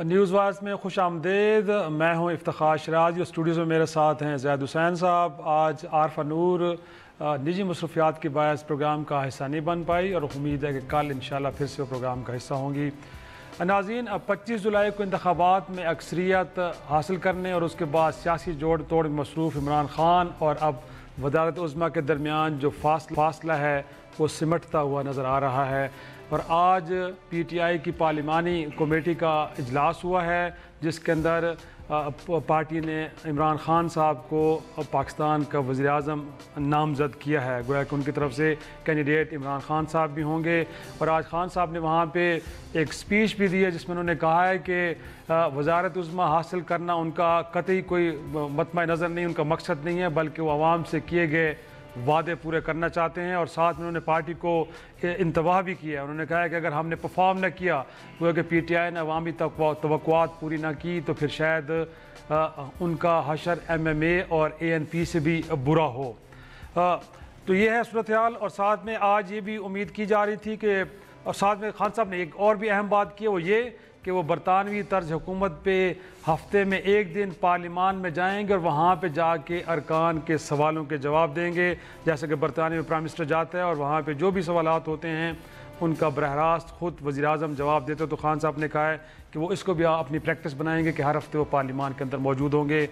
News wise में खुश आमदेद। मैं हूँ इफ्तिखार शराजी और स्टूडियोज़ में मेरे साथ हैं ज़ैद हुसैन साहब। आज आरफा नूर निजी मसरूफियात के बायस प्रोग्राम का हिस्सा नहीं बन पाई और उम्मीद है कि कल इंशाल्लाह फिर से वो प्रोग्राम का हिस्सा होंगी। नाज़रीन, अब 25 जुलाई को इंतखाबात में अक्सरियत हासिल करने और उसके बाद सियासी जोड़ तोड़ में मसरूफ़ इमरान खान और अब वज़ारत उज़्मा के दरमियान जो फासला है वो सिमटता हुआ नज़र आ रहा है। और आज PTI की पार्लिमानी कमेटी का इजलास हुआ है जिसके अंदर पार्टी ने इमरान खान साहब को पाकिस्तान का वज़ीर आज़म नामज़द किया है। गोया कि उनकी तरफ से कैंडिडेट इमरान खान साहब भी होंगे। और आज खान साहब ने वहाँ पे एक स्पीच भी दी है जिसमें उन्होंने कहा है कि वज़ारत उज़्मा हासिल करना उनका कतई कोई मतमा नज़र नहीं, उनका मकसद नहीं है, बल्कि वो आवाम से किए गए वादे पूरे करना चाहते हैं। और साथ में उन्होंने पार्टी को इंतबाह भी किया है। उन्होंने कहा है कि अगर हमने परफॉर्म न किया, वो कि PTI ने अवामी तवक्कुआत पूरी ना की, तो फिर शायद उनका हशर MMA और ANP से भी बुरा हो। तो ये है सूरत हाल। और साथ में आज ये भी उम्मीद की जा रही थी कि, और साथ में खान साहब ने एक और भी अहम बात की, वो ये कि वो बरतानवी तर्ज हुकूमत पे हफ्ते में एक दिन पार्लिमान में जाएंगे और वहाँ पे जाके अरकान के सवालों के जवाब देंगे। जैसे कि बरतानिया में प्राइम मिनिस्टर जाता है और वहाँ पे जो भी सवालात होते हैं उनका बरह रास्त खुद वज़ीर आज़म जवाब देते हैं। तो खान साहब ने कहा है कि वो इसको भी अपनी प्रैक्टिस बनाएंगे कि हर हफ्ते वो पार्लिमान के अंदर मौजूद होंगे।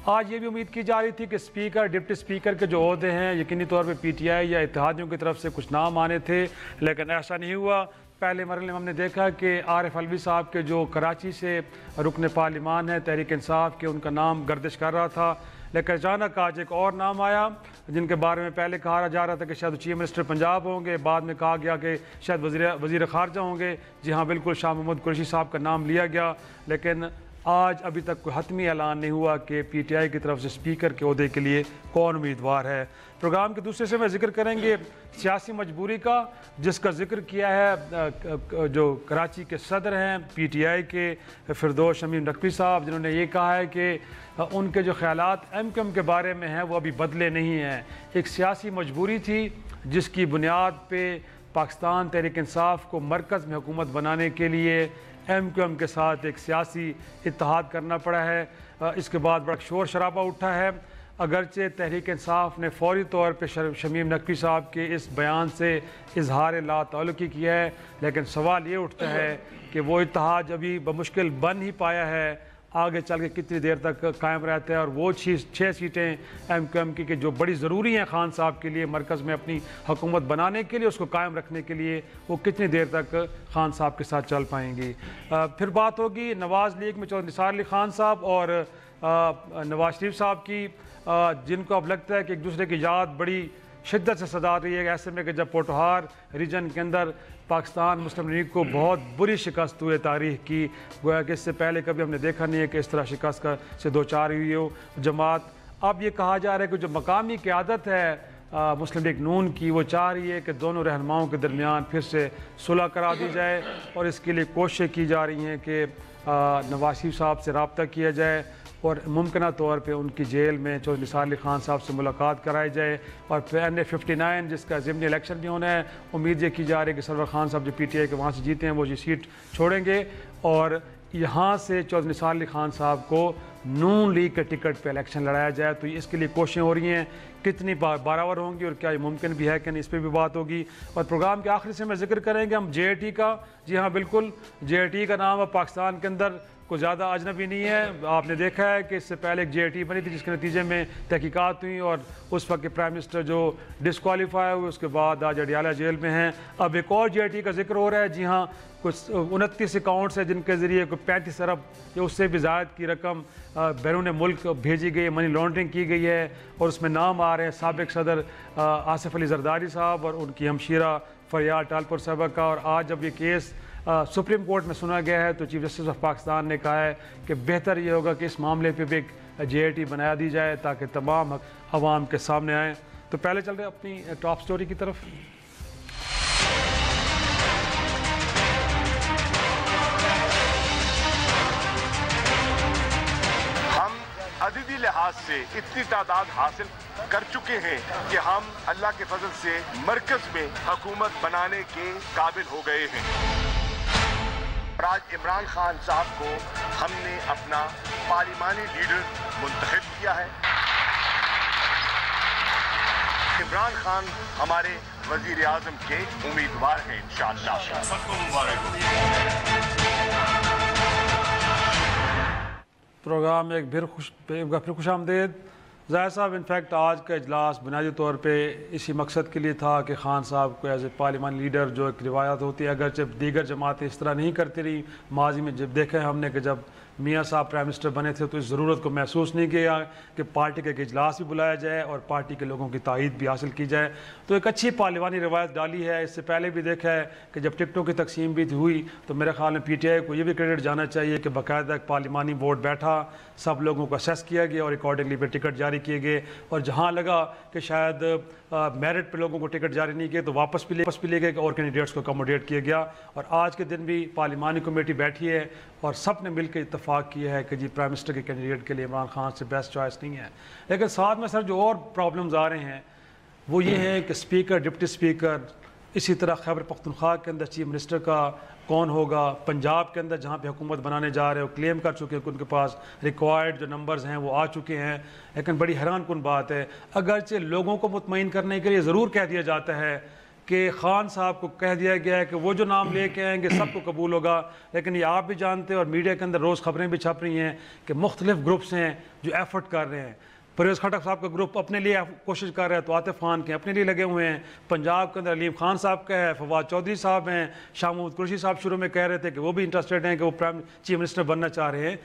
आज ये भी उम्मीद की जा रही थी कि स्पीकर, डिप्टी स्पीकर के जो ओहदे हैं यकीनी तौर पे PTI या इत्तेहादियों की तरफ से कुछ नाम आने थे, लेकिन ऐसा नहीं हुआ। पहले मरहले में हमने देखा कि आरिफ अलवी साहब के जो कराची से रुकन पार्लिमान है तहरीक इंसाफ के, उनका नाम गर्दिश कर रहा था। लेकिन अचानक आज एक और नाम आया जिनके बारे में पहले कहा जा रहा था कि शायद चीफ मिनिस्टर पंजाब होंगे, बाद में कहा गया कि शायद वज़ीर ख़ारजा होंगे। जी हाँ, बिल्कुल, शाह महमूद कुरैशी साहब का नाम लिया गया। लेकिन आज अभी तक कोई हतमी ऐलान नहीं हुआ कि PTI की तरफ से स्पीकर के ओहदे के लिए कौन उम्मीदवार है। प्रोग्राम के दूसरे से मैं जिक्र करेंगे सियासी मजबूरी का, जिसका जिक्र किया है जो कराची के सदर हैं PTI के फिरदौस शमीम नकवी साहब, जिन्होंने ये कहा है कि उनके जो ख्यालात MQM के बारे में हैं वो अभी बदले नहीं हैं। एक सियासी मजबूरी थी जिसकी बुनियाद पे पाकिस्तान तहरीक इंसाफ को मरकज़ में हुकूमत बनाने के लिए MQM के साथ एक सियासी इत्तेहाद करना पड़ा है। इसके बाद बड़ा शोर शराबा उठा है। अगरचे तहरीक इंसाफ ने फौरी तौर पे शमीम नकवी साहब के इस बयान से इजहार ला ताल्लुकी किया है, लेकिन सवाल ये उठता है कि वो इत्तेहाद अभी बमुश्किल बन ही पाया है, आगे चल के कितनी देर तक कायम रहता है। और वो 6 सीटें MQM की जो बड़ी ज़रूरी हैं खान साहब के लिए मरकज़ में अपनी हुकूमत बनाने के लिए, उसको कायम रखने के लिए, वो कितनी देर तक खान साहब के साथ चल पाएंगी। फिर बात होगी नवाज़ लीग में चौधरी निसार अली खान साहब और नवाज शरीफ साहब की, जिनको अब लगता है कि एक दूसरे की याद बड़ी शिद्दत से सजा रही है। ऐसे में कि जब पोटहार रीजन के अंदर पाकिस्तान मुस्लिम लीग को बहुत बुरी शिकस्त हुई तारीख की, गोया कि इससे पहले कभी हमने देखा नहीं है कि इस तरह शिकस्त का से दो चार हुई हो जमात। अब ये कहा जा रहा है कि जो मकामी क़यादत है मुस्लिम लीग नून की, वो चाह रही है कि दोनों रहनुमाओं के दरमियान फिर से सुलह करा दी जाए और इसके लिए कोशिशें की जा रही हैं कि नवाज शरीफ साहब से रब्ता किया जाए और मुमकिन तौर पे उनकी जेल में चौधरी निसार अली खान साहब से मुलाकात कराई जाए। और फिर NA-59 जिसका ज़िमनी इलेक्शन भी होना है, उम्मीद ये की जा रही है कि सरवर खान साहब जो PTI के वहाँ से जीते हैं वो ये सीट छोड़ेंगे और यहाँ से चौधरी निसार अली खान साहब को नून लीग के टिकट पे इलेक्शन लड़ाया जाए। तो इसके लिए कोशिशें हो रही हैं, कितनी बारावर होंगी और क्या ये मुमकिन भी है कि नहीं, इस पर भी बात होगी। और प्रोग्राम के आखिरी से मैं जिक्र करेंगे हम JIT का। जी हाँ, बिल्कुल, JIT का नाम अब पाकिस्तान के अंदर को ज़्यादा अजनबी नहीं है। आपने देखा है कि इससे पहले एक JIT बनी थी जिसके नतीजे में तहकीकात हुई और उस वक्त के प्राइम मिनिस्टर जो डिस्क्वालीफाई हुए, उसके बाद आज अडियाला जेल में हैं। अब एक और JIT का जिक्र हो रहा है। जी हाँ, कुछ 29 अकाउंट्स हैं जिनके ज़रिए कोई 35 अरब या उससे भी ज़्यादा की रकम बैरून मुल्क भेजी गई है, मनी लॉन्ड्रिंग की गई है। और उसमें नाम आ रहे हैं साबिक सदर आसिफ अली जरदारी साहब और उनकी हमशीरा फरियाद टालपुर साहबा का। और आज जब ये केस सुप्रीम कोर्ट में सुना गया है तो चीफ जस्टिस ऑफ पाकिस्तान ने कहा है कि बेहतर ये होगा कि इस मामले पे भी एक JIT बना दी जाए ताकि तमाम अवाम के सामने आए। तो पहले चल रहे अपनी टॉप स्टोरी की तरफ। हम अददी लिहाज से इतनी तादाद हासिल कर चुके हैं कि हम अल्लाह के फजल से मरकज में हुकूमत बनाने के काबिल हो गए हैं। और आज इमरान खान साहब को हमने अपना पार्लिमानी लीडर मुंतखब किया है। इमरान खान हमारे वजीर आजम के उम्मीदवार हैं इंशाअल्लाह। सबको मुबारक हो। प्रोग्राम में एक फिर खुश आमदेद। ज़ाहिर साहब, इनफैक्ट आज का इजलास बुनियादी तौर पे इसी मकसद के लिए था कि खान साहब को एज ए पार्लियामानी लीडर, जो एक रिवायत होती है, अगर जब दीगर जमातें इस तरह नहीं करती रही माजी में, जब देखा है हमने कि जब मियाँ साहब प्राइम मिनिस्टर बने थे तो इस ज़रूरत को महसूस नहीं किया कि पार्टी का एक इजलास भी बुलाया जाए और पार्टी के लोगों की तायद भी हासिल की जाए। तो एक अच्छी पार्लियामानी रवायत डाली है। इससे पहले भी देखा है कि जब टिकटों की तकसीम भी हुई तो मेरे ख्याल में PTI को ये भी क्रेडिट जाना चाहिए कि बाकायदा एक पार्लियामानी बोर्ड बैठा, सब लोगों को असेस किया गया और अकॉर्डिंगली पे टिकट जारी किए गए। और जहाँ लगा कि शायद मेरिट पे लोगों को टिकट जारी नहीं किए तो वापस भी ले गए और कैंडिडेट्स को अकोमोडेट किया गया। और आज के दिन भी पार्लियामानी कमेटी बैठी है और सब ने मिलकर इत्तेफाक किया है कि जी प्राइम मिनिस्टर के कैंडिडेट के लिए इमरान खान से बेस्ट चॉइस नहीं है। लेकिन साथ में सर जो और प्रॉब्लम्स आ रहे हैं वो ये हैं कि स्पीकर, डिप्टी स्पीकर, इसी तरह खैबर पख्तूनख्वा के अंदर चीफ मिनिस्टर का कौन होगा, पंजाब के अंदर जहाँ पे हुकूमत बनाने जा रहे हो क्लेम कर चुके हैं कि उनके पास रिक्वायर्ड जो नंबर्स हैं वो आ चुके हैं। लेकिन बड़ी हैरान कुन बात है, अगरचे लोगों को मुतमईन करने के लिए ज़रूर कह दिया जाता है कि खान साहब को कह दिया गया है कि वो जो नाम लेके आएंगे सबको कबूल होगा, लेकिन ये आप भी जानते हैं और मीडिया के अंदर रोज़ खबरें भी छप रही हैं कि मुख्तलिफ ग्रुप्स हैं जो एफर्ट कर रहे हैं। परवेज़ खटक साहब का ग्रुप अपने लिए कोशिश कर रहा है, तो आतिफ खान के अपने लिए लगे हुए हैं। पंजाब के अंदर अलीम खान साहब का है, फवाद चौधरी साहब हैं, शाह महमूद कुरैशी साहब शुरू में कह रहे थे कि वो भी इंटरेस्टेड हैं कि वो प्राइम चीफ मिनिस्टर बनना चाह रहे हैं।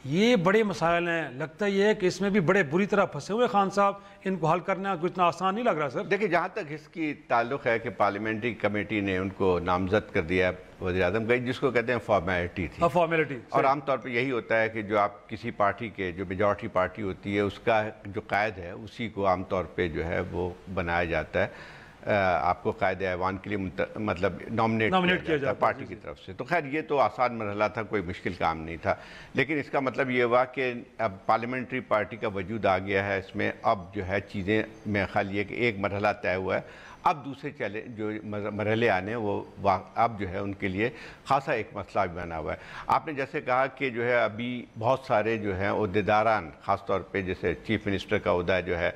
ये बड़े मसाइल हैं। लगता ये है कि इसमें भी बड़े बुरी तरह फंसे हुए खान साहब, इनको हल करना कुछ इतना आसान नहीं लग रहा सर। देखिए, जहाँ तक इसकी ताल्लुक़ है कि पार्लियामेंट्री कमेटी ने उनको नामजद कर दिया वज़ीर आज़म का, जिसको कहते हैं फॉर्मेलिटी थी। फॉर्मेलिटी। और आमतौर पर यही होता है कि जो आप किसी पार्टी के जो मेजॉरिटी पार्टी होती है उसका जो कायद है उसी को आमतौर पर जो है वो बनाया जाता है। आपको कायदे ऐवान के लिए मतलब नॉमिनेट किया जाता है पार्टी की तरफ से। तो खैर ये तो आसान मरहला था, कोई मुश्किल काम नहीं था। लेकिन इसका मतलब ये हुआ कि अब पार्लियामेंट्री पार्टी का वजूद आ गया है इसमें। अब जो है चीज़ें मेरा ख्याल ये कि एक मरहला तय हुआ है, अब दूसरे चले जो मरहले आने वो अब जो है उनके लिए खासा एक मसला भी बना हुआ है। आपने जैसे कहा कि जो है अभी बहुत सारे जो हैं ओहदेदारान, ख़ास तौर पे जैसे चीफ मिनिस्टर का ओहदा जो है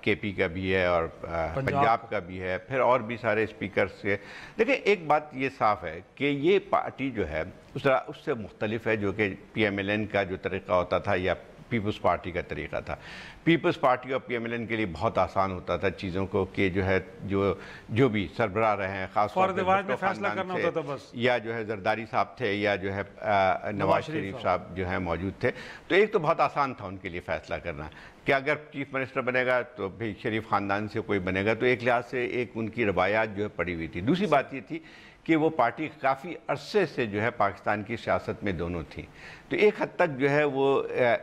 KP का भी है और पंजाब का भी है, फिर और भी सारे स्पीकर से। देखिए, एक बात ये साफ़ है कि ये पार्टी जो है उससे मुख्तलिफ है जो कि PMLN का जो तरीक़ा होता था या पीपल्स पार्टी का तरीक़ा था। पीपल्स पार्टी और PMLN के लिए बहुत आसान होता था चीज़ों को कि जो है जो भी सरबराह रहे हैं, ख़ास तौर पर फैसला करना होता था बस, या जो है जरदारी साहब थे या जो है नवाज शरीफ साहब जो है मौजूद थे। तो एक तो बहुत आसान था उनके लिए फ़ैसला करना कि अगर चीफ मिनिस्टर बनेगा तो भाई शरीफ ख़ानदान से कोई बनेगा, तो एक लिहाज से एक उनकी रवायात जो है पड़ी हुई थी। दूसरी बात ये थी कि वो पार्टी काफ़ी अरसे से जो है पाकिस्तान की सियासत में दोनों थी, तो एक हद तक जो है वो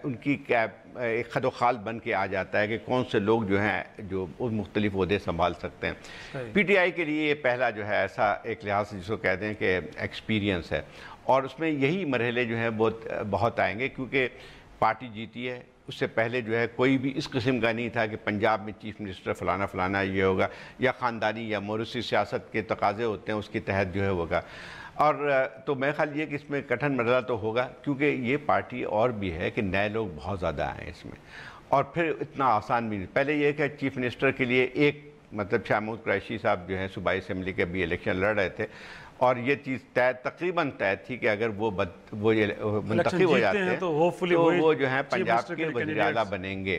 उनकी एक खदोखाल बन के आ जाता है कि कौन से लोग जो हैं जो उस मुख्तलिफ ओहदे संभाल सकते हैं। PTI के लिए ये पहला जो है ऐसा एक लिहाज से जिसको कहते हैं कि एक्सपीरियंस है, और उसमें यही मरहले जो हैं बहुत आएंगे क्योंकि पार्टी जीती है। उससे पहले जो है कोई भी इस किस्म का नहीं था कि पंजाब में चीफ मिनिस्टर फ़लाना फ़लाना ये होगा, या ख़ानदानी या मोरूसी सियासत के तकाज़े होते हैं उसके तहत जो है होगा। और तो मैं ख्याल ये कि इसमें कठिन मरहला तो होगा क्योंकि ये पार्टी और भी है कि नए लोग बहुत ज़्यादा आए इसमें, और फिर इतना आसान भी नहीं। पहले ये कि चीफ मिनिस्टर के लिए एक मतलब शाह महमूद कुरैशी साहब जो हैं सूबाई असम्बली के भी इलेक्शन लड़ रहे थे, और ये चीज़ तकरीबन तय थी कि अगर वो मुंतखब हो जाते हैं तो वो जो है पंजाब के वज़ीर आला बनेंगे।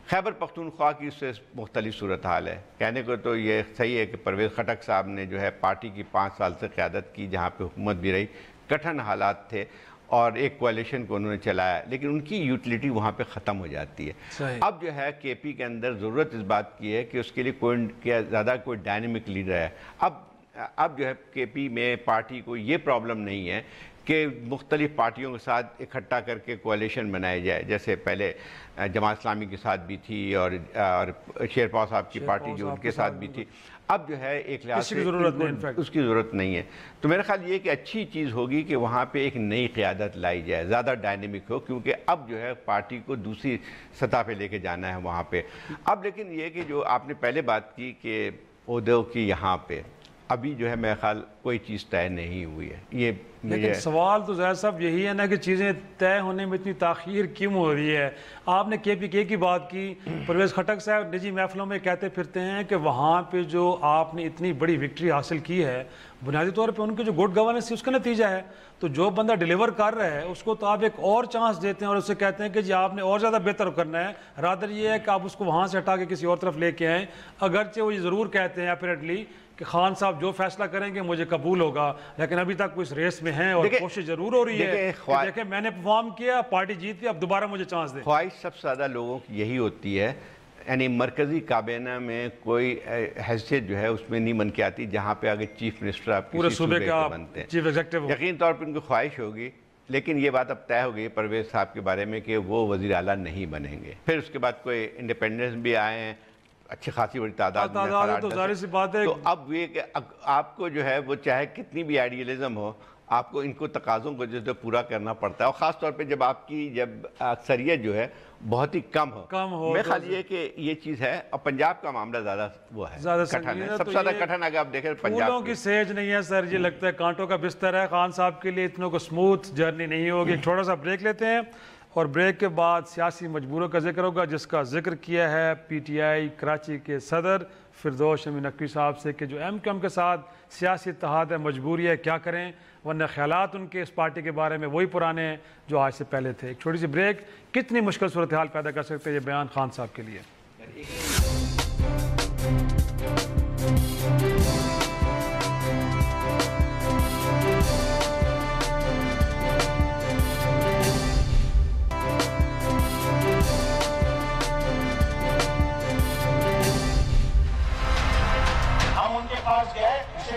खैबर पख्तूनख्वा की उससे मुख्तलिफ सूरत हाल है। कहने को तो ये सही है कि परवेज़ खटक साहब ने जो है पार्टी की 5 साल से क़यादत की, जहाँ पे हुकूमत भी रही, कठिन हालात थे और एक कोalition को उन्होंने चलाया, लेकिन उनकी यूटिलिटी वहाँ पे ख़त्म हो जाती है। अब जो है KP के अंदर ज़रूरत इस बात की है कि उसके लिए ज़्यादा कोई डायनेमिक लीडर है। अब जो है KP में पार्टी को ये प्रॉब्लम नहीं है कि मुख्तलिफ पार्टियों के साथ इकट्ठा करके कोalition बनाई जाए, जैसे पहले जमात इस्लामी के साथ भी थी और शेरपाव साहब की पार्टी जो उनके साथ भी थी। अब जो है एक लिहाज से उसकी ज़रूरत नहीं है। तो मेरा ख्याल ये कि अच्छी चीज़ होगी कि वहाँ पे एक नई क़यादत लाई जाए, ज़्यादा डायनेमिक हो, क्योंकि अब जो है पार्टी को दूसरी सतह पे लेके जाना है वहाँ पे। अब लेकिन ये कि जो आपने पहले बात की कि ओहदों की यहाँ पे अभी जो है मेरे ख्याल कोई चीज़ तय नहीं हुई है। ये लेकिन सवाल तो ज़ाहिर साहब यही है ना कि चीज़ें तय होने में इतनी ताख़ीर क्यों हो रही है। आपने KPK की बात की, परवेज़ खटक साहब निजी महफिलों में कहते फिरते हैं कि वहाँ पे जो आपने इतनी बड़ी विक्ट्री हासिल की है बुनियादी तौर पे उनकी जो गुड गवर्नेंस थी उसका नतीजा है। तो जो बंदा डिलीवर कर रहा है उसको तो आप एक और चांस देते हैं और उससे कहते हैं कि जी आपने और ज़्यादा बेहतर करना है। रादर ये है कि आप उसको वहाँ से हटा के किसी और तरफ लेके आएँ। अगरचे वो ये ज़रूर कहते हैं अपरेंटली कि खान साहब जो फैसला करेंगे मुझे कबूल होगा, लेकिन अभी तक वो इस रेस में हैं और कोशिश जरूर हो रही है कि देखें मैंने परफॉर्म किया, पार्टी जीती, अब दोबारा मुझे चांस दें। ख्वाहिश सबसे ज़्यादा लोगों की यही होती है, यानी मरकज़ी काबीना में कोई हैसियत जो है उसमें नहीं बन के आती जहाँ पे आगे चीफ मिनिस्टर आप पूरे सूबे का बनते हैं, चीफ एग्जीक्यूटिव। यकीन तौर पर उनकी ख्वाहिश होगी, लेकिन ये बात अब तय हो गई परवेज़ साहब के बारे में कि वो वज़ीर आला नहीं बनेंगे। फिर उसके बाद कोई इंडिपेंडेंस भी आए हैं, अच्छी खासी बड़ी तादाद में, तो जाहिर सी बात है। तो अब ये कि आपको जो है वो चाहे कितनी भी आइडियलिज्म हो, आपको इनको तकाज़ों को जो पूरा करना पड़ता है। और ख़ास तौर पे जब आपकी अक्सरियत जो है बहुत ही कम हो मैं ख्याल ये कि ये चीज़ है। और पंजाब का मामला ज़्यादा वो है, कठिन है, सबसे ज़्यादा कठिन अगर आप देखें पंजाब की सेज नहीं है सर, ये लगता है कांटों का बिस्तर है। खान साहब के लिए इतनों को स्मूथ जर्नी नहीं होगी। थोड़ा सा ब्रेक लेते हैं और ब्रेक के बाद सियासी मजबूरों का जिक्र होगा, जिसका जिक्र किया है PTI कराची के सदर फिरदौस शमी नकवी साहब से कि जो MQM के साथ सियासी इत्तेहाद है, मजबूरी है, क्या करें, वरना ख्यालात उनके इस पार्टी के बारे में वही पुराने हैं जो आज से पहले थे। एक छोटी सी ब्रेक कितनी मुश्किल सूरत हाल पैदा कर सकते हैं ये बयान खान साहब के लिए।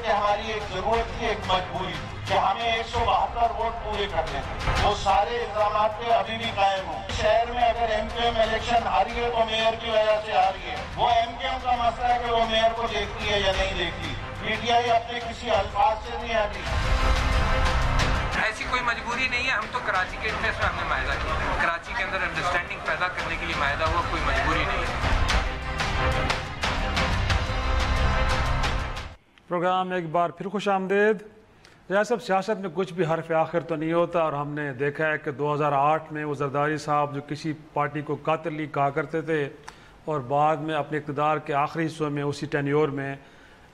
हमारी एक जरूरत थी, एक मजबूरी कि हमें 172 वोट पूरे करने थे। वो सारे इल्जाम पे अभी भी कायम हो। शहर में अगर MQM इलेक्शन हारी है तो मेयर की वजह से हारी है। वो MQM का मसला है कि वो मेयर को देखती है या नहीं देखती। PTI अपने किसी अल्फाज से नहीं हारी। ऐसी कोई मजबूरी नहीं है। हम तो कराची के इंटरेस्ट में हमने मायदा किया, कराची के अंदर अंडरस्टैंडिंग पैदा करने के लिए मायदा हुआ, कोई मजबूरी नहीं है। प्रोग्राम में एक बार फिर खुश आमदेद। सब सियासत में कुछ भी हरफ आखिर तो नहीं होता और हमने देखा है कि 2008 में वो जरदारी साहब जो किसी पार्टी को कातिल कहा करते थे और बाद में अपने इक़्तिदार के आखिरी हिस्सों में उसी टेन्योर में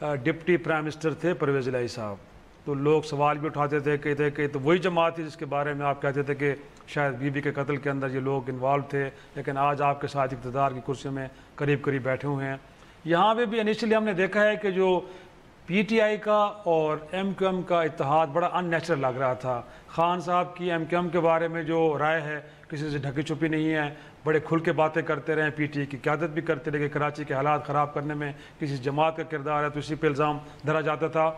डिप्टी प्राइम मिनिस्टर थे परवेज़ इलाही साहब। तो लोग सवाल भी उठाते थे, कहते कि तो वही जमात थी जिसके बारे में आप कहते थे कि शायद बीबी के कत्ल के अंदर ये लोग इन्वॉल्व थे, लेकिन आज आपके साथ इक़्तिदार की कुर्सी में करीब करीब बैठे हुए हैं। यहाँ पे भी इनिशियली हमने देखा है कि जो PTI का और MQM का इत्तेहाद बड़ा अननेचुरल लग रहा था। खान साहब की MQM के बारे में जो राय है किसी से ढकी छुपी नहीं है, बड़े खुल के बातें करते रहे, PTI की क़यादत भी करते रहे कि कराची के हालात ख़राब करने में किसी जमात का किरदार है, तो इसी पे इल्ज़ाम धरा जाता था।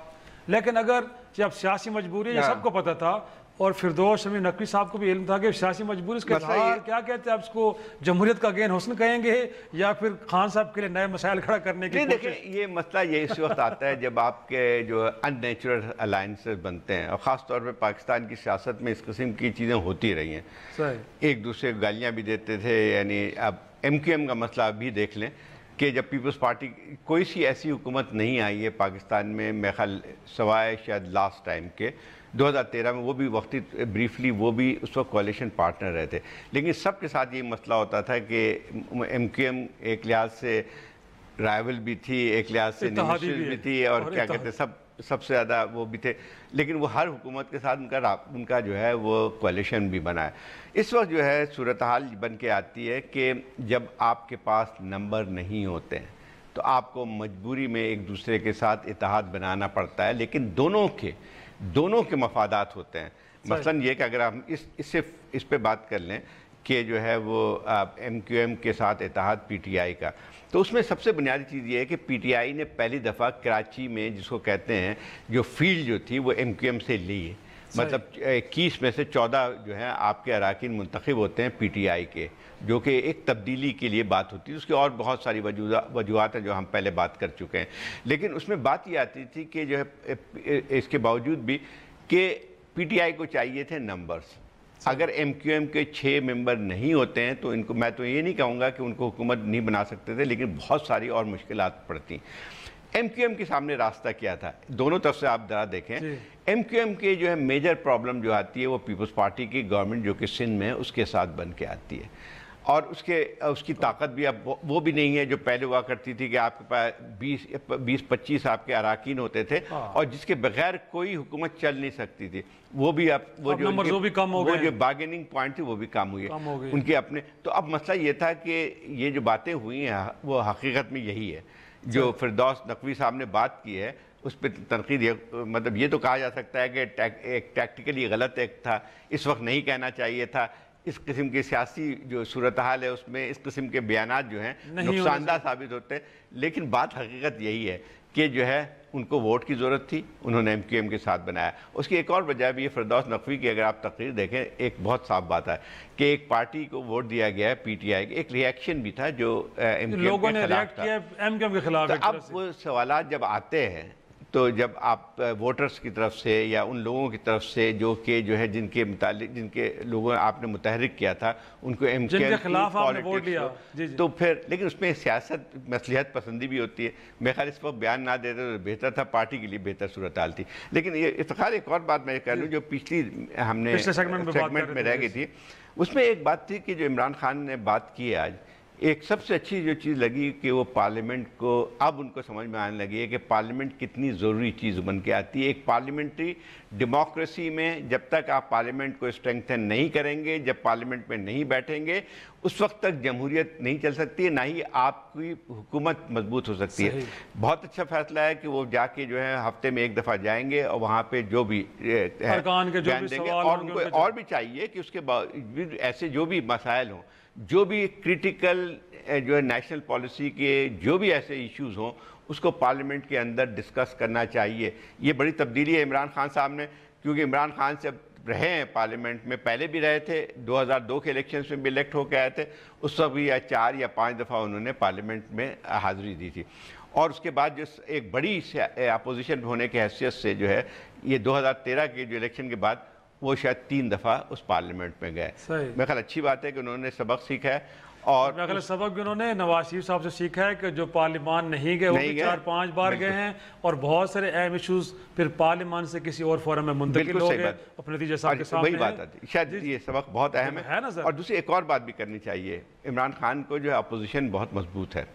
लेकिन अगर जब सियासी मजबूरी ये सबको पता था और फिरदौस शमी नकवी साहब को भी इल्म था कि सियासी मजबूरी इसके क्या कहते हैं, आप इसको जमहूरियत का गेन हुस्न कहेंगे या फिर खान साहब के लिए नए मसाइल खड़ा करने की? देखिए ये मसला ये इस वक्त आता है जब आपके जो अननेचुरल अलायंसेस बनते हैं और ख़ास तौर पे पाकिस्तान की सियासत में इस किस्म की चीज़ें होती रही हैं। सही एक दूसरे को गालियाँ भी देते थे। यानी अब MQM का मसला भी देख लें कि जब पीपल्स पार्टी कोई सी ऐसी हुकूमत नहीं आई है पाकिस्तान में, मेरे ख्याल सवाए शायद लास्ट टाइम के 2013 में, वो भी वक्ती ब्रीफली वो भी उस वक्त कोalition पार्टनर रहे थे। लेकिन सबके साथ ये मसला होता था कि MQM एक लिहाज से राइवल भी थी, एक लिहाज से नेमेसिस भी थी और क्या कहते हैं सबसे ज़्यादा वो भी थे। लेकिन वो हर हुकूमत के साथ उनका जो है वो कोalition भी बना है। इस वक्त जो है सूरत हाल बन के आती है कि जब आपके पास नंबर नहीं होते हैं तो आपको मजबूरी में एक दूसरे के साथ इत्तेहाद बनाना पड़ता है, लेकिन दोनों के मफादात होते हैं। मसलन ये कि अगर हम इस पे बात कर लें कि जो है वो MQM के साथ इत्तेहाद PTI का, तो उसमें सबसे बुनियादी चीज़ ये है कि PTI ने पहली दफ़ा कराची में जिसको कहते हैं जो फील्ड जो थी वो MQM से ली है। मतलब 21 में से 14 जो है आपके अराकीन मुंतखब होते हैं PTI के, जो कि एक तब्दीली के लिए बात होती है। उसकी और बहुत सारी वजूहत हैं जो हम पहले बात कर चुके हैं। लेकिन उसमें बात ये आती थी कि जो है इसके बावजूद भी कि PTI को चाहिए थे नंबर्स। अगर MQM के 6 मेंबर नहीं होते हैं तो इनको, मैं तो ये नहीं कहूँगा कि उनको हुकूमत नहीं बना सकते थे, लेकिन बहुत सारी और मुश्किलात पड़ती। MQM के सामने रास्ता क्या था, दोनों तरफ से आप जरा देखें। MQM के जो है मेजर प्रॉब्लम जो आती है वो पीपल्स पार्टी की गवर्नमेंट जो कि सिंध में है उसके साथ बन के आती है, और उसकी ताकत भी अब वो भी नहीं है जो पहले हुआ करती थी कि आपके पास 20-25 आपके अराकीन होते थे और जिसके बगैर कोई हुकूमत चल नहीं सकती थी। वो भी अब वो जो कम हो गए, जो बार्गेनिंग पॉइंट थी वो भी कम हुई उनके अपने। तो अब मसला ये था कि ये जो बातें हुई हैं वो हकीकत में यही है जो फिरदौस नकवी साहब ने बात की है उस पर तनकीद, मतलब ये तो कहा जा सकता है कि एक टैक्टिकली गलत एक था, इस वक्त नहीं कहना चाहिए था। इस किस्म की सियासी जो सूरत हाल है उसमें इस किस्म के बयानात जो हैं नुकसानदाह साबित होते हैं, लेकिन बात हकीकत यही है कि जो है उनको वोट की ज़रूरत थी, उन्होंने MQM के साथ बनाया। उसकी एक और वजह भी है फिरदौस नकवी की, अगर आप तकरीर देखें एक बहुत साफ बात है कि एक पार्टी को वोट दिया गया है PTI के, एक रिएक्शन भी था जो लोगों ने रिएक्ट किया MQM के खिलाफ। अब वो सवालात जब आते हैं तो जब आप वोटर्स की तरफ से या उन लोगों की तरफ से जो है जिनके लोगों आपने मुतहरिक किया था उनको MQM के खिलाफ आपने वोट दिया, तो फिर लेकिन उसमें सियासत मसलिहत पसंदी भी होती है। मेरे ख्याल इस पर बयान ना देते तो बेहतर था, पार्टी के लिए बेहतर सूरत हाल थी। लेकिन ये इफ्तिखार एक और बात मैं कह लूँ जो हमने सेगमेंट में रह गई थी, उसमें एक बात थी कि जो इमरान खान ने बात की है आज, एक सबसे अच्छी जो चीज़ लगी कि वो पार्लियामेंट को अब उनको समझ में आने लगी है कि पार्लियामेंट कितनी ज़रूरी चीज़ बन के आती है। एक पार्लियामेंट्री डेमोक्रेसी में जब तक आप पार्लियामेंट को स्ट्रेंथन नहीं करेंगे, जब पार्लियामेंट में नहीं बैठेंगे, उस वक्त तक जमहूरियत नहीं चल सकती है, ना ही आपकी हुकूमत मजबूत हो सकती है। बहुत अच्छा फैसला है कि वो जाके जो है हफ्ते में एक दफ़ा जाएंगे और वहाँ पे जो भी बयान देंगे, और उनको और भी चाहिए कि उसके बाद ऐसे जो भी मसाइल हों, जो भी क्रिटिकल जो है नेशनल पॉलिसी के जो भी ऐसे इश्यूज हों उसको पार्लियामेंट के अंदर डिस्कस करना चाहिए। ये बड़ी तब्दीली है इमरान खान साहब ने, क्योंकि इमरान खान से रहे हैं पार्लियामेंट में, पहले भी रहे थे, 2002 के इलेक्शंस में भी इलेक्ट होकर आए थे, उस वक्त भी 4 या 5 दफ़ा उन्होंने पार्लियामेंट में हाज़िरी दी थी। और उसके बाद जो एक बड़ी अपोजिशन होने की हैसियत से जो है ये 2013 के जो इलेक्शन के बाद वो शायद 3 दफ़ा उस पार्लियामेंट में गए। मेरे ख्याल अच्छी बात है कि उन्होंने सबक सीखा है, और मेरे ख्याल सबक भी उन्होंने नवाज शरीफ साहब से सीखा है कि जो पार्लियामान नहीं गए वो भी 4-5 बार गए हैं, और बहुत सारे अहम इशूज फिर पार्लियामान से किसी और फोरम में मुंतकिल हो गए, अपने नतीजे साहब के सामने। वही बात आती, शायद ये सबक बहुत अहम है ना सर। और दूसरी एक और बात भी करनी चाहिए, इमरान खान को जो है अपोजिशन बहुत मजबूत है,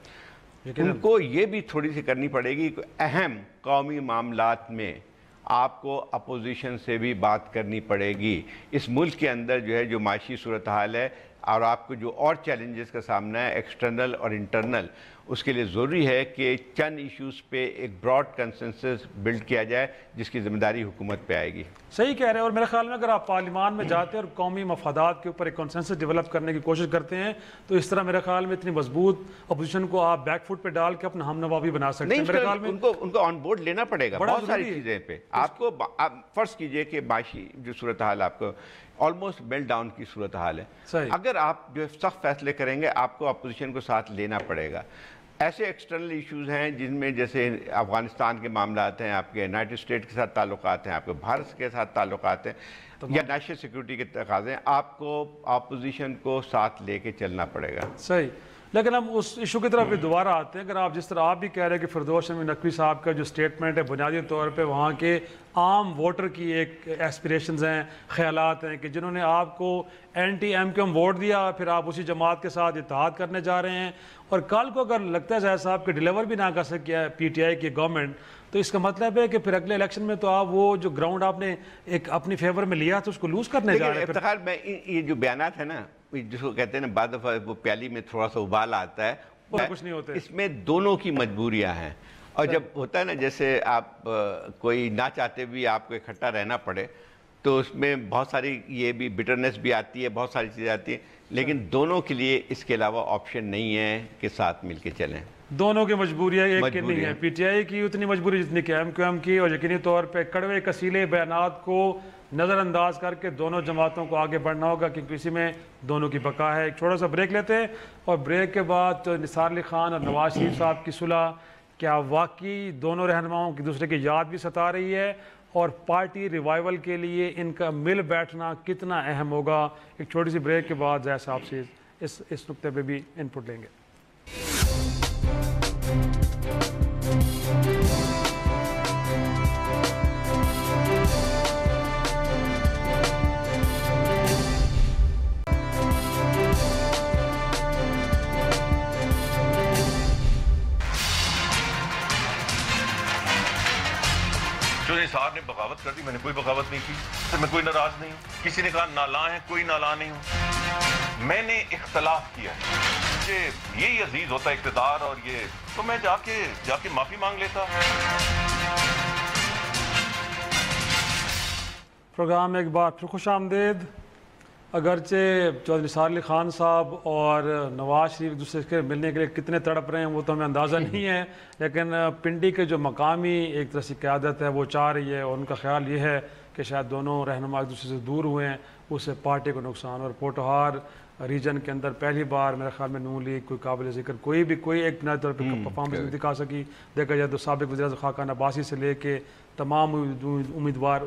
उनको ये भी थोड़ी सी करनी पड़ेगी कि अहम कौमी मामलात में आपको अपोजिशन से भी बात करनी पड़ेगी। इस मुल्क के अंदर जो है जो माशी सूरत हाल है और आपको जो और चैलेंजेस का सामना है एक्सटर्नल और इंटरनल, उसके लिए ज़रूरी है कि चंद इश्यूज़ पे एक ब्रॉड कंसेंसस बिल्ड किया जाए जिसकी जिम्मेदारी हुकूमत पे आएगी। सही कह रहे हैं, और मेरे ख्याल में अगर आप पार्लियामान में जाते हैं और कौमी मफादात के ऊपर एक कंसेंसस डेवलप करने की कोशिश करते हैं तो इस तरह मेरे ख्याल में इतनी मजबूत अपोजिशन को आप बैकफुट पे डाल के अपना हमनवा भी बना सकते हैं। मेरे ख्याल में उनको ऑन बोर्ड लेना पड़ेगा बहुत सारी चीज़ें पे। आपको फ़र्ज़ कीजिए कि माशी जो सूरत हाल आपको ऑलमोस्ट मेल्ट डाउन की सूरत हाल है, अगर आप जो सख्त फैसले करेंगे आपको अपोजिशन को साथ लेना पड़ेगा। ऐसे एक्सटर्नल इश्यूज़ हैं जिनमें जैसे अफ़गानिस्तान के मामलात हैं, आपके यूनाइटेड स्टेट के साथ ताल्लुकात हैं, आपके भारत के साथ ताल्लुकात हैं, या नेशनल सिक्योरिटी के तकाज़े हैं, आपको अपोजिशन को साथ लेके चलना पड़ेगा। सही, लेकिन हम उस इशू की तरफ भी दोबारा आते हैं। अगर आप जिस तरह आप भी कह रहे हैं कि फिरदौस नकवी साहब का जो स्टेटमेंट है बुनियादी तौर पे वहाँ के आम वोटर की एक एस्पिरेशंस हैं, ख्यालात हैं कि जिन्होंने आपको MQM वोट दिया, फिर आप उसी जमात के साथ इत्तेहाद करने जा रहे हैं, और कल को अगर लगता है ज़ाहिर साहब कि डिलीवर भी ना कर सके PTI की गवर्नमेंट, तो इसका मतलब है कि फिर अगले इलेक्शन में तो आप वो जो ग्राउंड आपने एक अपनी फेवर में लिया तो उसको लूज करने जा रहे हैं। इफ्तिखार में ये जो बयानात है ना, जिसको कहते हैं ना बाद दफा वो प्याली में थोड़ा सा उबाल आता है, कुछ नहीं होता, इसमें दोनों की मजबूरियां हैं। और जब होता है ना जैसे आप कोई ना चाहते भी आपको इकट्ठा रहना पड़े तो उसमें बहुत सारी ये भी बिटरनेस भी आती है, बहुत सारी चीज़ें आती हैं, लेकिन दोनों के लिए इसके अलावा ऑप्शन नहीं है कि साथ मिल के चलें। दोनों की मजबूरियाँ एक की नहीं है, PTI की उतनी मजबूरी जितनी कि MQM की, और यकीनी तौर पे कड़वे कसीले बयानात को नज़रअंदाज करके दोनों जमातों को आगे बढ़ना होगा, क्योंकि इसी में दोनों की बका है। एक छोटा सा ब्रेक लेते हैं, और ब्रेक के बाद तो निसार अली खान और नवाज शरीफ साहब की सुलह क्या वाकई दोनों रहनुमाओं की दूसरे की याद भी सता रही है, और पार्टी रिवाइवल के लिए इनका मिल बैठना कितना अहम होगा। एक छोटी सी ब्रेक के बाद जैसा साहब से इस नुक्ते पे भी इनपुट लेंगे। निसार ने बगावत कर दी, मैंने कोई बगावत नहीं की, तो मैं कोई नाराज नहीं हूँ। किसी ने कहा नाला है, कोई नाला नहीं हूँ। मैंने इख्तलाफ किया, मुझे यही अजीज होता है इख्तिदार और ये, तो मैं जाके माफी मांग लेता। प्रोग्राम में एक बार फिर खुश आमदेद। अगरचे चौधरी निसार अली खान साहब और नवाज शरीफ एक दूसरे के मिलने के लिए कितने तड़प रहे हैं वो तो हमें अंदाज़ा नहीं है, लेकिन पिंडी के जो मकामी एक तरह से क़यादत है वो चाह रही है और उनका ख्याल ये है कि शायद दोनों रहनुमा एक दूसरे से दूर हुए हैं, उससे पार्टी को नुकसान। और पोटोहार रीजन के अंदर पहली बार मेरे ख्याल में नून लीग कोई काबिल ज़िक्र कोई एक बुनियादी तौर पर परफॉर्मेंस नहीं दिखा सकी। देखा जाए तो साबिक़ वज़ीर खाकान अब्बासी से लेके तमाम उम्मीदवार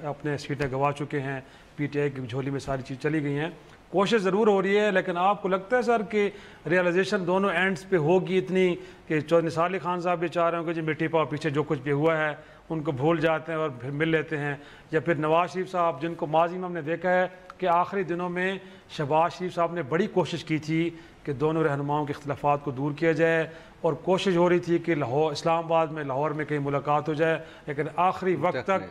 अपने सीटें गंवा चुके हैं, PTI की झोली में सारी चीज़ चली गई हैं। कोशिश ज़रूर हो रही है, लेकिन आपको लगता है सर कि रियलाइजेशन दोनों एंड्स पे होगी इतनी कि चौधरी निसार अली खान साहब भी चाह रहे होंगे जी मिट्टी पाओ, पीछे जो कुछ भी हुआ है उनको भूल जाते हैं और फिर मिल लेते हैं, या फिर नवाज शरीफ साहब जिनको माजी में हमने देखा है कि आखिरी दिनों में शहबाज शरीफ साहब ने बड़ी कोशिश की थी कि दोनों रहनुमाओं के इख्तलाफात को दूर किया जाए और कोशिश हो रही थी कि इस्लामाबाद में लाहौर में कहीं मुलाकात हो जाए, लेकिन आखिरी वक्त तक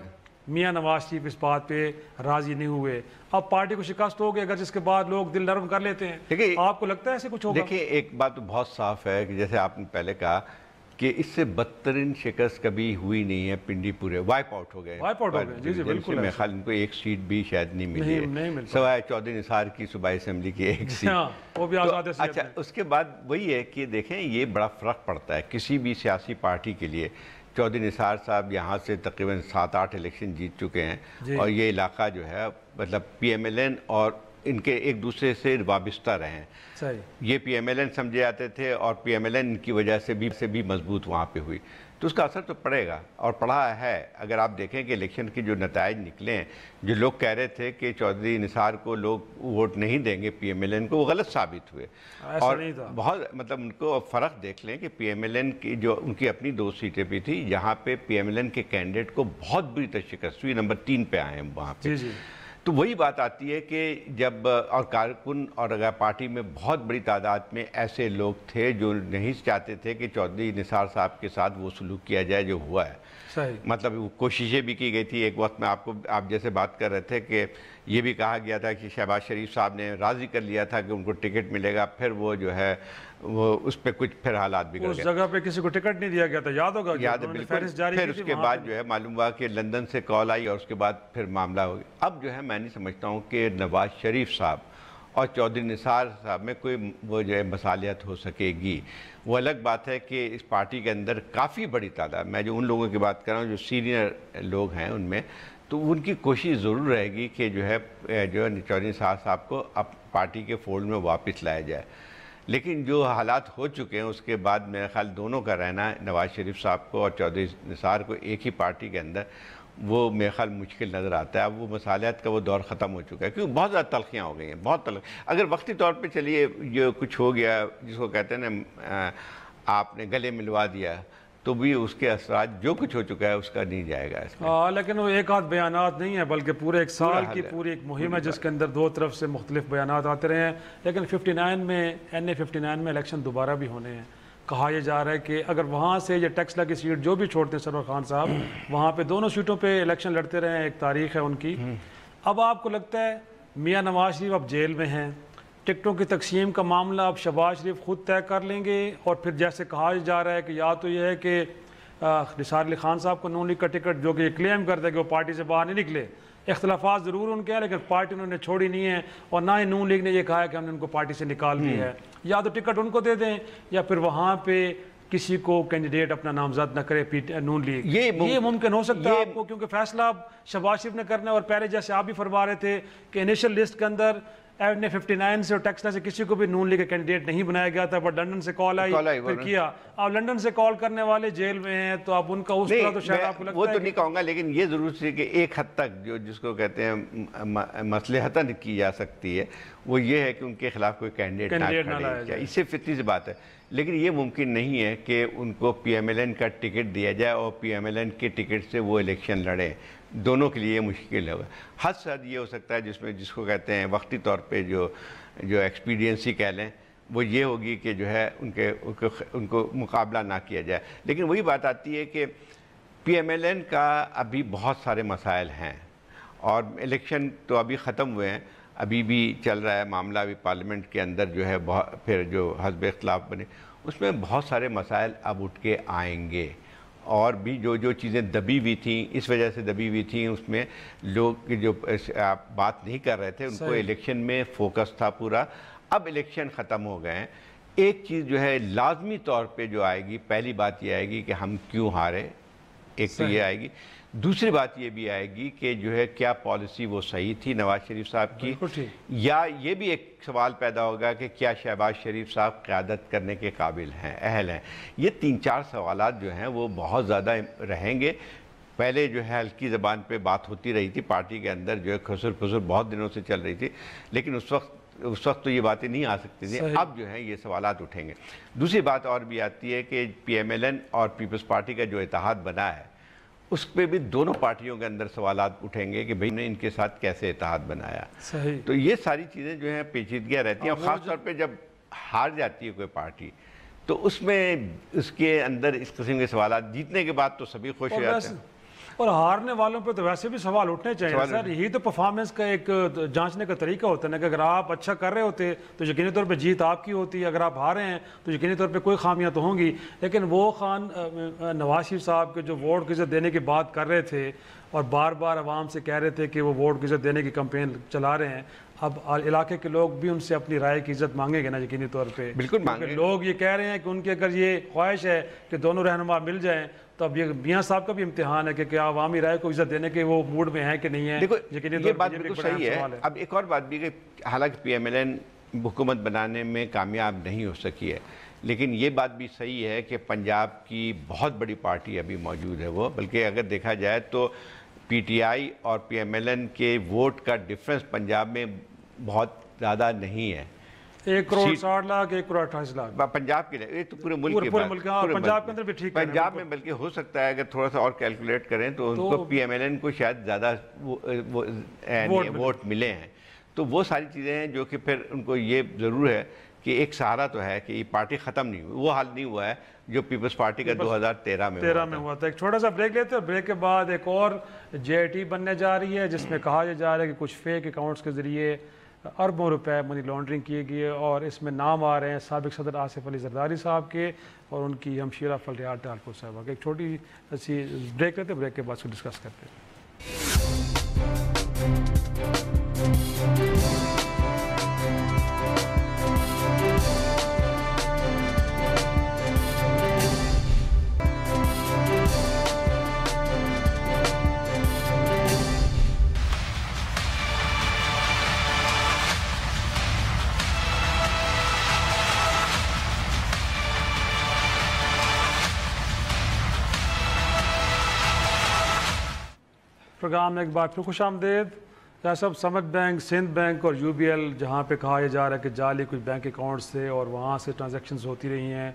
मियाँ नवाज शरीफ इस बात पे राजी नहीं हुए। अब पार्टी को शिकस्त हो गई, अगर जिसके बाद लोग दिल नरम कर लेते हैं। देखिए, आपको लगता है ऐसे कुछ होगा? देखिए, एक बात तो बहुत साफ है कि जैसे आपने पहले कहा कि इससे बदतरीन शिकस्त कभी हुई नहीं है। पिंडी पूरे वाइप आउट हो गए, जी जी बिल्कुल। मेरे ख्याल इनको एक सीट भी शायद नहीं मिली है, सवाए चौधरी निसार की सूबाई असेंबली की एक सीट। वो भी आज़ाद है। अच्छा, उसके बाद वही है कि देखें ये बड़ा फ़र्क पड़ता है किसी भी सियासी पार्टी के लिए। चौधरी निसार साहब यहाँ से तकरीबन 7-8 इलेक्शन जीत चुके हैं और ये इलाका जो है मतलब PMLN और इनके एक दूसरे से वाबस्ता रहे हैं। सही। ये PMLN समझे जाते थे और PMLN इनकी वजह से भी मजबूत वहाँ पे हुई, तो उसका असर तो पड़ेगा और पड़ा है। अगर आप देखें कि इलेक्शन के जो नताइज निकले हैं, जो लोग कह रहे थे कि चौधरी निसार को लोग वोट नहीं देंगे PMLN को, वो गलत साबित हुए। और बहुत मतलब उनको फ़र्क देख लें कि PMLN की जो उनकी अपनी 2 सीटें भी थी, जहाँ पे PMLN के कैंडिडेट को बहुत बुरी शिकस्त हुई, नंबर 3 पे आए हैं वहाँ पे। तो वही बात आती है कि जब और कारकुन और अगर पार्टी में बहुत बड़ी तादाद में ऐसे लोग थे जो नहीं चाहते थे कि चौधरी निसार साहब के साथ वो सलूक किया जाए जो हुआ है। सही। मतलब कोशिशें भी की गई थी। एक वक्त में आप जैसे बात कर रहे थे कि ये भी कहा गया था कि शहबाज शरीफ साहब ने राज़ी कर लिया था कि उनको टिकट मिलेगा, फिर वो जो है वो उस पर कुछ फिर हालात बिगड़ गए, उस जगह पे किसी को टिकट नहीं दिया गया था, याद होगा? याद है बिल्कुल। फिर उसके बाद जो है मालूम हुआ कि लंदन से कॉल आई और उसके बाद फिर मामला हो गया। अब जो है मैं नहीं समझता हूँ कि नवाज शरीफ साहब और चौधरी निसार साहब में कोई वो जो है मसालियत हो सकेगी। वो अलग बात है कि इस पार्टी के अंदर काफ़ी बड़ी तादाद, मैं जो उन लोगों की बात कर रहा हूँ जो सीनियर लोग हैं उनमें, तो उनकी कोशिश ज़रूर रहेगी कि जो है चौधरी निसार साहब को अब पार्टी के फोल्ड में वापस लाया जाए। लेकिन जो हालात हो चुके हैं उसके बाद मेरा ख्याल दोनों का रहना नवाज शरीफ साहब को और चौधरी निसार को एक ही पार्टी के अंदर वो मेरे ख्याल मुश्किल नज़र आता है। अब वो मसालियात का वो दौर ख़त्म हो चुका है क्योंकि बहुत ज़्यादा तलखियाँ हो गई हैं, बहुत तलख। अगर वक्ती तौर पे चलिए जो कुछ हो गया जिसको कहते हैं ना आपने गले मिलवा दिया, तो भी उसके असरात जो कुछ हो चुका है उसका नहीं जाएगा इसमें। लेकिन वो एक आध बयानात नहीं है बल्कि पूरे एक साल की पूरी एक मुहिम है जिसके अंदर 2 तरफ से मुख्तलिफ बयानात आते रहे हैं। लेकिन 59 में NA-59 में इलेक्शन दोबारा भी होने हैं। कहा यह जा रहा है कि अगर वहाँ से ये टेक्सला की सीट जो भी छोड़ते हैं सरवर खान साहब, वहाँ पे दोनों सीटों पे इलेक्शन लड़ते रहे हैं, एक तारीख है उनकी। अब आपको लगता है मियाँ नवाज शरीफ अब जेल में हैं, टिकटों की तकसीम का मामला अब शहबाज शरीफ खुद तय कर लेंगे और फिर जैसे कहा जा रहा है कि या तो यह है कि निसार अली खान साहब को नून लीग का टिकट जो कि क्लेम करते हैं कि वो पार्टी से बाहर नहीं निकले, इख्तलाफात ज़रूर उनके हैं लेकिन पार्टी उन्होंने छोड़ी नहीं है और ना ही नून लीग ने यह कहा है कि हमने उनको पार्टी से निकाल दिया है। या तो टिकट उनको दे दें या फिर वहाँ पे किसी को कैंडिडेट अपना नामजद न करे नून लीग। ये मुमकिन हो सकता है आपको, क्योंकि फैसला अब शहबाज शरीफ ने करना है और पहले जैसे आप भी फरमा रहे थे कि इनिशियल लिस्ट के अंदर ने 59 से और टेक्सला से किसी को भी नून लीग का कैंडिडेट नहीं बनाया गया था, बट लंदन से कॉल आई फिर किया। अब लंदन से कॉल करने वाले जेल में हैं, तो अब उनका उस तरह तो शायद आपको लगता वो है तो नहीं कहूँगा, लेकिन ये ज़रूर है कि एक हद तक जो जिसको कहते हैं मसलहतन की जा सकती है, वो ये है कि उनके खिलाफ कोई कैंडिडेट ना लाया जाए। इससे फितरी सी बात है, लेकिन ये मुमकिन नहीं है कि उनको PMLN का टिकट दिया जाए और PMLN के टिकट से वो इलेक्शन लड़ें। दोनों के लिए मुश्किल है। हद से हद ये हो सकता है जिसमें जिसको कहते हैं वक्ती तौर पे जो एक्सपीडियंसी कह लें, वो ये होगी कि जो है उनको मुकाबला ना किया जाए। लेकिन वही बात आती है कि PMLN का अभी बहुत सारे मसाइल हैं और इलेक्शन तो अभी ख़त्म हुए हैं, अभी भी चल रहा है मामला, अभी पार्लियामेंट के अंदर जो है फिर जो हस्ब इख्तिलाफ बने उसमें बहुत सारे मसाइल अब उठ के आएंगे। और भी जो चीज़ें दबी हुई थी, इस वजह से दबी हुई थी, उसमें लोग जो आप बात नहीं कर रहे थे उनको इलेक्शन में फोकस था पूरा। अब इलेक्शन ख़त्म हो गए हैं, एक चीज़ जो है लाजमी तौर पे जो आएगी, पहली बात ये आएगी कि हम क्यों हारे, एक तो ये आएगी। दूसरी बात ये भी आएगी कि जो है क्या पॉलिसी वो सही थी नवाज शरीफ साहब की, या ये भी एक सवाल पैदा होगा कि क्या शहबाज शरीफ साहब क़यादत करने के काबिल हैं, अहल हैं। ये 3-4 सवालात जो हैं वो बहुत ज़्यादा रहेंगे। पहले जो है हल्की ज़बान पे बात होती रही थी पार्टी के अंदर, जो है खुसर फुसर बहुत दिनों से चल रही थी, लेकिन उस वक्त तो ये बातें नहीं आ सकती थी। अब जो है ये सवालात उठेंगे। दूसरी बात और भी आती है कि PMLN और पीपल्स पार्टी का जो इत्तेहाद बना है उस पर भी दोनों पार्टियों के अंदर सवालात उठेंगे कि भाई ने इनके साथ कैसे इत्तेहाद बनाया। सही। तो ये सारी चीज़ें जो हैं पेचीदगियाँ रहती हैं, और ख़ासतौर पे जब हार जाती है कोई पार्टी तो उसमें उसके अंदर इस किस्म के सवालात, जीतने के बाद तो सभी खुश हो जाते हैं और हारने वालों पे तो वैसे भी सवाल उठने चाहिए सर। यही तो परफॉर्मेंस का एक जांचने का तरीका होता है ना, कि अगर आप अच्छा कर रहे होते तो यकीनी तौर पे जीत आपकी होती है, अगर आप हारे हैं तो यकीनी तौर पे कोई खामियां तो होंगी। लेकिन वो नवाज शरीफ साहब के जो वोट की इज्जत देने की बात कर रहे थे और बार बार आवाम से कह रहे थे कि वो वोट की इज्जत देने की कैंपेन चला रहे हैं, अब इलाके के लोग भी उनसे अपनी राय की इज्जत मांगेंगे ना, यकीनी तौर पे बिल्कुल मांगेंगे। लोग ये कह रहे हैं कि उनकी अगर ये ख्वाहिश है कि दोनों रहनुमा मिल जाएं, तो अब ये मियाँ साहब का भी इम्तिहान है कि क्या अवामी राय को इज्जत देने के वो मूड में है कि नहीं है। देखो ये बात बिल्कुल सही है। अब एक और बात भी कि हालांकि PMLN हुकूमत बनाने में कामयाब नहीं हो सकी है, लेकिन ये बात भी सही है कि पंजाब की बहुत बड़ी पार्टी अभी मौजूद है वो, बल्कि अगर देखा जाए तो PTI और PMLN के वोट का डिफरेंस पंजाब में बहुत ज़्यादा नहीं है। 1 करोड़ 60 लाख 1 करोड़ 28 लाख पंजाब के लिए, तो पूरे मुल्क के पंजाब के अंदर भी ठीक है। पंजाब में बल्कि हो सकता है अगर थोड़ा सा और कैलकुलेट करें तो उनको PMLN को शायद ज़्यादा वोट मिले हैं। तो वो सारी चीज़ें हैं जो कि फिर उनको ये ज़रूर है कि एक सहारा तो है कि ये पार्टी ख़त्म नहीं हुई, वो हाल नहीं हुआ है जो पीपल्स पार्टी का 2013 में हुआ था। एक छोटा सा ब्रेक लेते हैं, ब्रेक के बाद एक और JIT बनने जा रही है जिसमें कहा जा रहा है कि कुछ फेक अकाउंट्स के ज़रिए अरबों रुपए मनी लॉन्ड्रिंग की गई है, और इसमें नाम आ रहे हैं साबिक सदर आसिफ अली जरदारी साहब के और उनकी हमशीरा फलियात डालपुर साहबा के। एक छोटी सी ब्रेक लेते हैं, ब्रेक के बाद उसको डिस्कस करते हैं। प्रोग्राम में एक बार फिर खुश आमदेद। सब समत बैंक, सिंध बैंक और UBL जहाँ पे कहा यह जा रहा है कि जाली कुछ बैंक अकाउंट्स थे और वहाँ से ट्रांजैक्शंस होती रही हैं,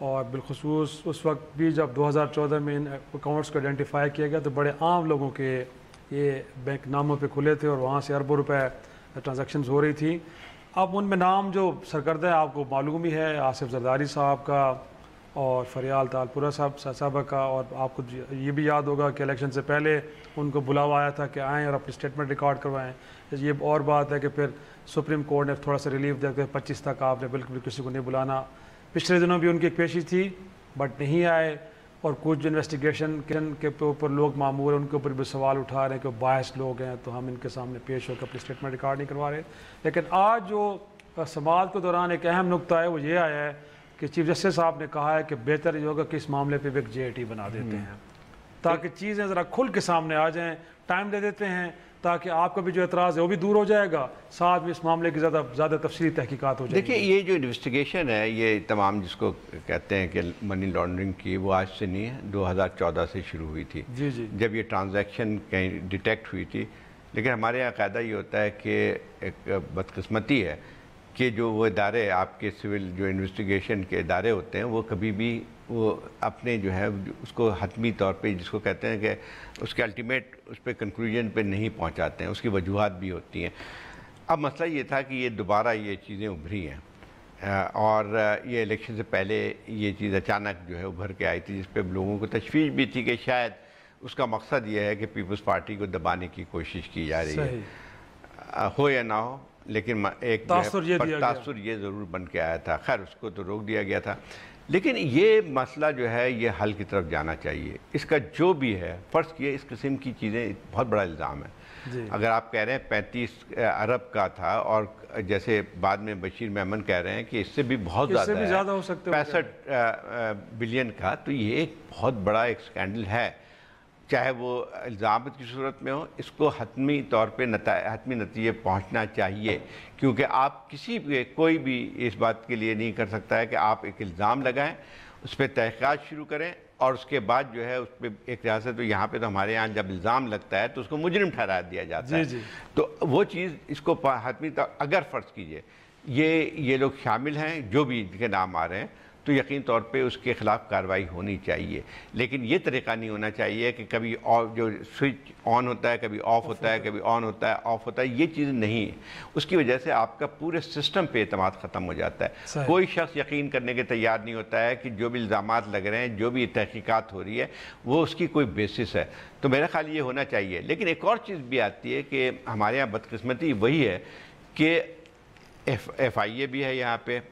और बिलखुसूस उस वक्त भी जब 2014 में इन अकाउंट्स को आइडेंटिफाई किया गया तो बड़े आम लोगों के ये बैंक नामों पे खुले थे और वहाँ से अरबों रुपए ट्रांजैक्शंस हो रही थी। अब उनमें नाम जो सरकर्दा है आपको मालूम ही है, आसिफ जरदारी साहब का और फरियाल तालपुरा साहब का, और आपको ये भी याद होगा कि इलेक्शन से पहले उनको बुलावा आया था कि आएँ और अपनी स्टेटमेंट रिकॉर्ड करवाएं। ये और बात है कि फिर सुप्रीम कोर्ट ने थोड़ा सा रिलीफ दिया कि 25 तक आपने बिल्कुल किसी को नहीं बुलाना। पिछले दिनों भी उनकी एक पेशी थी बट नहीं आए, और कुछ जो इन्वेस्टिगेशन के ऊपर लोग मामूल हैं उनके ऊपर भी सवाल उठा रहे हैं कि बायस लोग हैं तो हम इनके सामने पेश होकर अपनी स्टेटमेंट रिकॉर्ड नहीं करवा रहे। लेकिन आज जो समाअत के दौरान एक अहम नुकता है वो ये आया है कि चीफ जस्टिस साहब ने कहा है कि बेहतर ये होगा कि इस मामले पे भी एक JIT बना देते हैं ताकि चीज़ें ज़रा खुल के सामने आ जाएं। टाइम दे देते हैं ताकि आपका भी जो एतराज़ है वो भी दूर हो जाएगा, साथ में इस मामले की ज़्यादा तफसीली तहकीकात हो जाएगी। देखिए, ये जो इन्वेस्टिगेशन है, ये तमाम जिसको कहते हैं कि मनी लॉन्ड्रिंग की, वो आज से नहीं है, 2014 से शुरू हुई थी। जी जी, जब ये ट्रांजैक्शन कहीं डिटेक्ट हुई थी। लेकिन हमारे यहाँ कायदा ये होता है कि एक बदकिस्मती है कि जो वो इदारे, आपके सिविल जो इन्वेस्टिगेशन के इदारे होते हैं, वो कभी भी वो अपने जो है उसको हतमी तौर पे, जिसको कहते हैं कि उसके अल्टीमेट उस पर कंक्लूजन पे नहीं पहुंचाते हैं। उसकी वजूहात भी होती हैं। अब मसला ये था कि ये दोबारा ये चीज़ें उभरी हैं और ये इलेक्शन से पहले ये चीज़ अचानक जो है उभर के आई थी, जिस पर लोगों को तशवीश भी थी कि शायद उसका मकसद ये है कि पीपल्स पार्टी को दबाने की कोशिश की जा रही है। हो या ना हो, लेकिन एक तासुर ये ज़रूर बन के आया था। खैर, उसको तो रोक दिया गया था। लेकिन ये मसला जो है ये हल की तरफ जाना चाहिए। इसका जो भी है, फ़र्ज़ किए इस किस्म की चीज़ें बहुत बड़ा इल्ज़ाम है। अगर आप कह रहे हैं 35 अरब का था और जैसे बाद में बशीर मेमन कह रहे हैं कि इससे भी बहुत ज़्यादा हो सकते 65 बिलियन का, तो ये एक बहुत बड़ा एक स्कैंडल है। चाहे वो इल्ज़ाम की सूरत में हो, इसको हतमी तौर पे हतमी नतीजे पहुंचना चाहिए, क्योंकि आप कोई भी इस बात के लिए नहीं कर सकता है कि आप एक इल्ज़ाम लगाएं, उस पर तहक़ीक़ात शुरू करें और उसके बाद जो है उस पर एक तरह से, तो यहाँ पे तो हमारे यहाँ जब इल्ज़ाम लगता है तो उसको मुजरिम ठहरा दिया जाता है। तो वो चीज़, इसको हतमी तौर, अगर फ़र्ज़ कीजिए ये लोग शामिल हैं जो भी इनके नाम आ रहे हैं, तो यकीन तौर पे उसके ख़िलाफ़ कार्रवाई होनी चाहिए। लेकिन ये तरीक़ा नहीं होना चाहिए कि कभी जो स्विच ऑन होता है, कभी ऑफ़ होता है, कभी ऑन होता है, ऑफ़ होता है। ये चीज़ नहीं है। उसकी वजह से आपका पूरे सिस्टम पे एतमाद ख़त्म हो जाता है। कोई शख्स यकीन करने के तैयार नहीं होता है कि जो भी इल्ज़ामात लग रहे हैं, जो भी तहक़ीक़ात हो रही है, वो उसकी कोई बेसिस है। तो मेरा ख्याल ये होना चाहिए। लेकिन एक और चीज़ भी आती है कि हमारे यहाँ बदकिस्मती वही है कि FIA भी है यहाँ पे,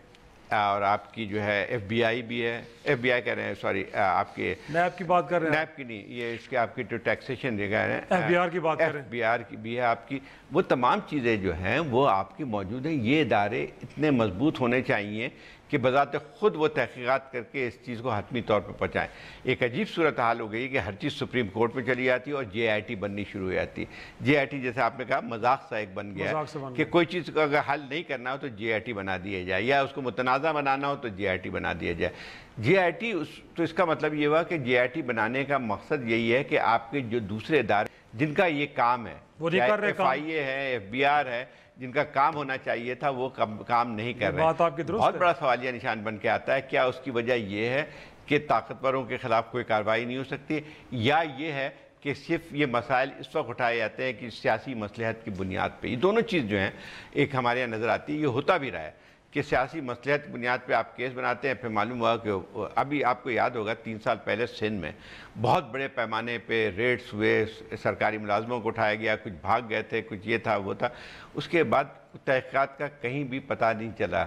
और आपकी जो है FBI भी है, FBI कह रहे हैं, सॉरी, आपके नैब की बात कर रहे हैं। नैब की नहीं, ये इसके आपकी जो टैक्सेशन जगह है, FBR की बात कर रहे हैं। FBR की भी है आपकी। वो तमाम चीज़ें जो हैं वो आपकी मौजूद हैं। ये इदारे इतने मजबूत होने चाहिए कि बज़ाते ख़ुद वो तहक़ीक़ात करके इस चीज़ को हतमी तौर पर पहुँचाएँ। एक अजीब सूरत हाल हो गई कि हर चीज़ सुप्रीम कोर्ट में चली जाती है और JIT बननी शुरू हो जाती है। JIT, जैसे आपने कहा, मजाक सा एक बन गया है कि कोई चीज़ को अगर हल नहीं करना हो तो JIT बना दिया जाए, या उसको मुतनाज़ा बनाना हो तो JIT बना दिया जाए। JIT तो इसका मतलब ये हुआ कि JIT बनाने का मकसद यही है कि आपके जो दूसरे इदारे जिनका ये काम है, FIA है, FBR है, जिनका काम होना चाहिए था, वो काम नहीं कर रहे हैं। बहुत बड़ा सवालिया निशान बन के आता है। क्या उसकी वजह यह है कि ताकतवरों के खिलाफ कोई कार्रवाई नहीं हो सकती, या ये है कि सिर्फ ये मसाइल इस वक्त उठाए जाते हैं कि सियासी मसलहत की बुनियाद पे? ये दोनों चीज़ जो हैं एक हमारे यहाँ नज़र आती है। ये होता भी रहा है कि सियासी मसलहत की बुनियाद पे आप केस बनाते हैं, फिर मालूम हुआ कि अभी आपको याद होगा 3 साल पहले सिंध में बहुत बड़े पैमाने पे रेड्स हुए, सरकारी मुलाजमों को उठाया गया, कुछ भाग गए थे, कुछ ये था वो था। उसके बाद तहक़ीक़ात का कहीं भी पता नहीं चला।